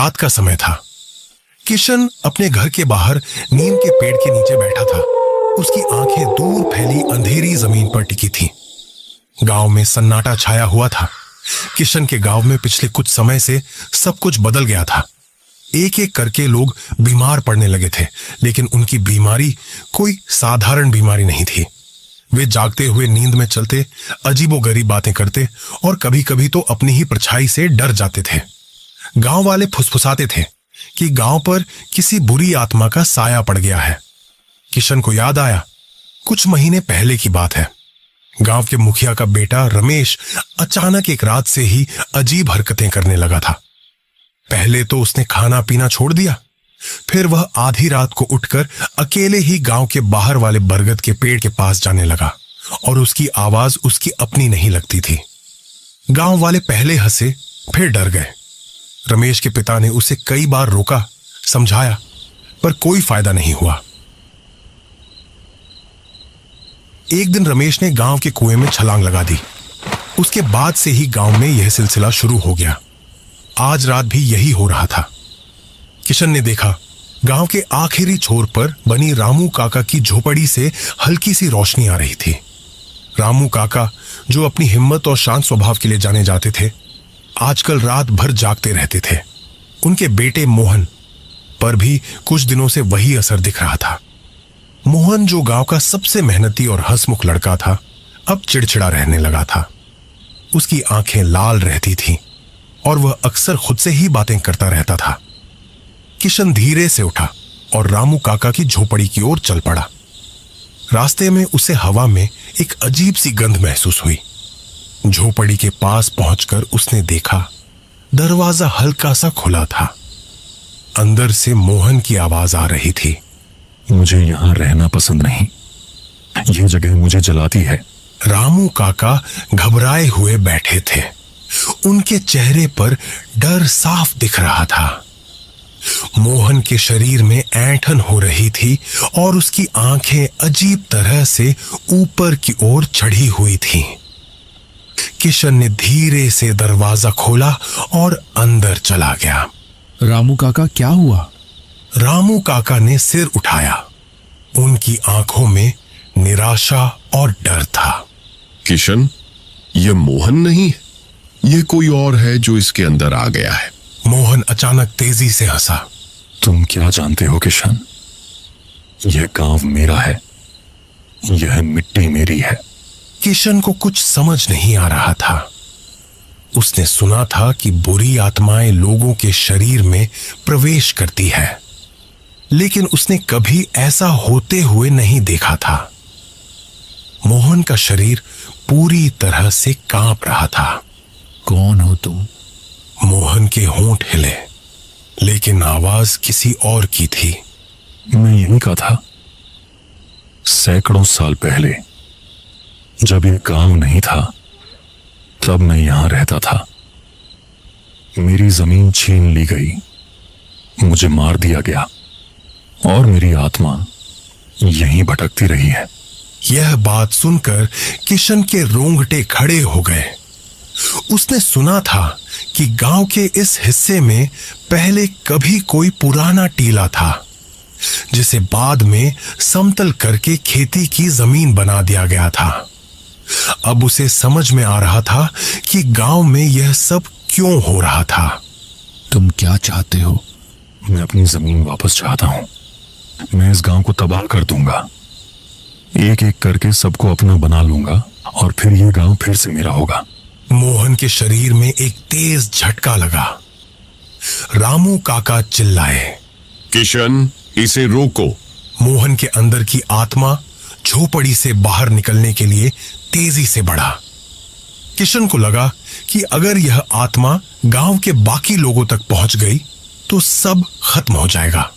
रात का समय था। किशन अपने घर के बाहर नीम के पेड़ के नीचे बैठा था। उसकी आंखें दूर फैली अंधेरी जमीन पर टिकी थीं। गांव में सन्नाटा छाया हुआ था। किशन के गांव में पिछले कुछ समय से सब कुछ बदल गया था। एक एक करके लोग बीमार पड़ने लगे थे, लेकिन उनकी बीमारी कोई साधारण बीमारी नहीं थी। वे जागते हुए नींद में चलते, अजीबोगरीब बातें करते और कभी कभी तो अपनी ही परछाई से डर जाते थे। गांव वाले फुसफुसाते थे कि गांव पर किसी बुरी आत्मा का साया पड़ गया है। किशन को याद आया, कुछ महीने पहले की बात है। गांव के मुखिया का बेटा रमेश अचानक एक रात से ही अजीब हरकतें करने लगा था। पहले तो उसने खाना पीना छोड़ दिया, फिर वह आधी रात को उठकर अकेले ही गांव के बाहर वाले बरगद के पेड़ के पास जाने लगा और उसकी आवाज उसकी अपनी नहीं लगती थी। गांव वाले पहले हंसे, फिर डर गए। रमेश के पिता ने उसे कई बार रोका, समझाया, पर कोई फायदा नहीं हुआ। एक दिन रमेश ने गांव के कुएं में छलांग लगा दी। उसके बाद से ही गांव में यह सिलसिला शुरू हो गया। आज रात भी यही हो रहा था। किशन ने देखा, गांव के आखिरी छोर पर बनी रामू काका की झोपड़ी से हल्की सी रोशनी आ रही थी। रामू काका, जो अपनी हिम्मत और शांत स्वभाव के लिए जाने जाते थे, आजकल रात भर जागते रहते थे। उनके बेटे मोहन पर भी कुछ दिनों से वही असर दिख रहा था। मोहन, जो गांव का सबसे मेहनती और हंसमुख लड़का था, अब चिड़चिड़ा रहने लगा था। उसकी आंखें लाल रहती थीं और वह अक्सर खुद से ही बातें करता रहता था। किशन धीरे से उठा और रामू काका की झोपड़ी की ओर चल पड़ा। रास्ते में उसे हवा में एक अजीब सी गंध महसूस हुई। झोपड़ी के पास पहुंचकर उसने देखा, दरवाजा हल्का सा खुला था। अंदर से मोहन की आवाज आ रही थी। मुझे यहां रहना पसंद नहीं, यह जगह मुझे जलाती है। रामू काका घबराए हुए बैठे थे। उनके चेहरे पर डर साफ दिख रहा था। मोहन के शरीर में ऐंठन हो रही थी और उसकी आंखें अजीब तरह से ऊपर की ओर चढ़ी हुई थीं। किशन ने धीरे से दरवाजा खोला और अंदर चला गया। रामू काका, क्या हुआ? रामू काका ने सिर उठाया। उनकी आंखों में निराशा और डर था। किशन, यह मोहन नहीं, यह कोई और है जो इसके अंदर आ गया है। मोहन अचानक तेजी से हंसा। तुम क्या जानते हो किशन? यह गांव मेरा है, यह मिट्टी मेरी है। किशन को कुछ समझ नहीं आ रहा था। उसने सुना था कि बुरी आत्माएं लोगों के शरीर में प्रवेश करती है, लेकिन उसने कभी ऐसा होते हुए नहीं देखा था। मोहन का शरीर पूरी तरह से कांप रहा था। कौन हो तुम? मोहन के होंठ हिले, लेकिन आवाज किसी और की थी। मैं यहीं का था। सैकड़ों साल पहले, जब ये गांव नहीं था, तब मैं यहां रहता था। मेरी जमीन छीन ली गई, मुझे मार दिया गया और मेरी आत्मा यहीं भटकती रही है। यह बात सुनकर किशन के रोंगटे खड़े हो गए। उसने सुना था कि गांव के इस हिस्से में पहले कभी कोई पुराना टीला था, जिसे बाद में समतल करके खेती की जमीन बना दिया गया था। अब उसे समझ में आ रहा था कि गांव में यह सब क्यों हो रहा था। तुम क्या चाहते हो? मैं अपनी जमीन वापस चाहता हूं। मैं इस गांव को तबाह कर दूंगा, एक एक करके सबको अपना बना लूंगा और फिर यह गांव फिर से मेरा होगा। मोहन के शरीर में एक तेज झटका लगा। रामू काका चिल्लाए, किशन, इसे रोको। मोहन के अंदर की आत्मा झोपड़ी से बाहर निकलने के लिए तेजी से बढ़ा। किशन को लगा कि अगर यह आत्मा गांव के बाकी लोगों तक पहुंच गई तो सब खत्म हो जाएगा।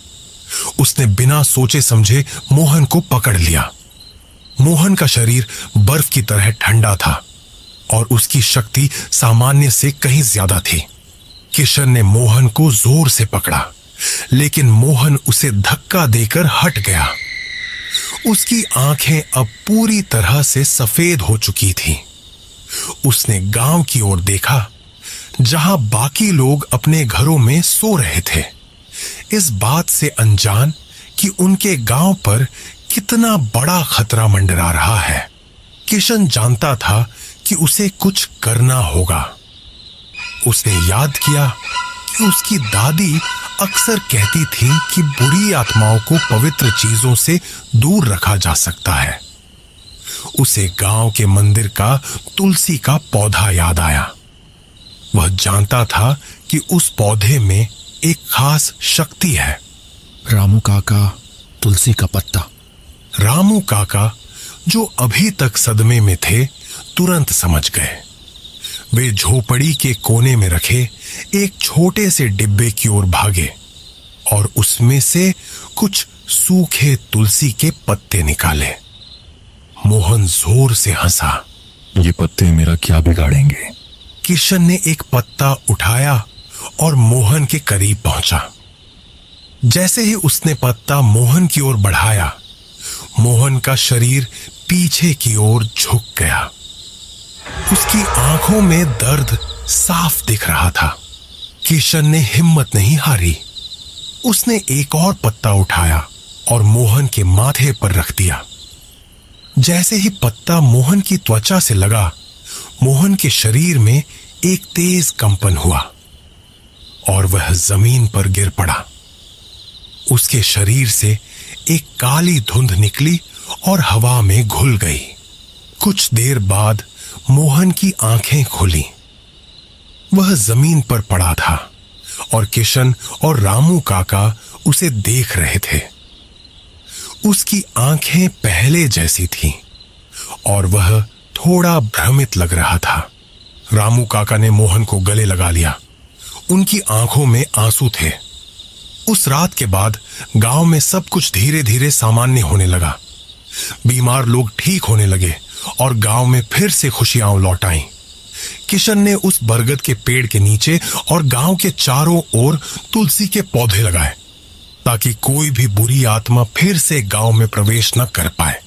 उसने बिना सोचे समझे मोहन को पकड़ लिया। मोहन का शरीर बर्फ की तरह ठंडा था और उसकी शक्ति सामान्य से कहीं ज्यादा थी। किशन ने मोहन को जोर से पकड़ा, लेकिन मोहन उसे धक्का देकर हट गया। उसकी आंखें अब पूरी तरह से सफेद हो चुकी थीं। उसने गांव की ओर देखा, जहां बाकी लोग अपने घरों में सो रहे थे, इस बात से अनजान कि उनके गांव पर कितना बड़ा खतरा मंडरा रहा है। किशन जानता था कि उसे कुछ करना होगा। उसने याद किया कि उसकी दादी अक्सर कहती थी कि बुरी आत्माओं को पवित्र चीजों से दूर रखा जा सकता है। उसे गांव के मंदिर का तुलसी का पौधा याद आया। वह जानता था कि उस पौधे में एक खास शक्ति है। रामू काका, तुलसी का पत्ता। रामू काका, जो अभी तक सदमे में थे, तुरंत समझ गए। वे झोपड़ी के कोने में रखे एक छोटे से डिब्बे की ओर भागे और उसमें से कुछ सूखे तुलसी के पत्ते निकाले। मोहन जोर से हंसा। ये पत्ते मेरा क्या बिगाड़ेंगे? किशन ने एक पत्ता उठाया और मोहन के करीब पहुंचा। जैसे ही उसने पत्ता मोहन की ओर बढ़ाया, मोहन का शरीर पीछे की ओर झुक गया। उसकी आंखों में दर्द साफ दिख रहा था। किशन ने हिम्मत नहीं हारी। उसने एक और पत्ता उठाया और मोहन के माथे पर रख दिया। जैसे ही पत्ता मोहन की त्वचा से लगा, मोहन के शरीर में एक तेज कंपन हुआ और वह जमीन पर गिर पड़ा। उसके शरीर से एक काली धुंध निकली और हवा में घुल गई। कुछ देर बाद मोहन की आंखें खुली। वह जमीन पर पड़ा था और किशन और रामू काका उसे देख रहे थे। उसकी आंखें पहले जैसी थीं और वह थोड़ा भ्रमित लग रहा था। रामू काका ने मोहन को गले लगा लिया। उनकी आंखों में आंसू थे। उस रात के बाद गांव में सब कुछ धीरे धीरे सामान्य होने लगा। बीमार लोग ठीक होने लगे और गांव में फिर से खुशियां लौट आईं। किशन ने उस बरगद के पेड़ के नीचे और गांव के चारों ओर तुलसी के पौधे लगाए ताकि कोई भी बुरी आत्मा फिर से गांव में प्रवेश न कर पाए।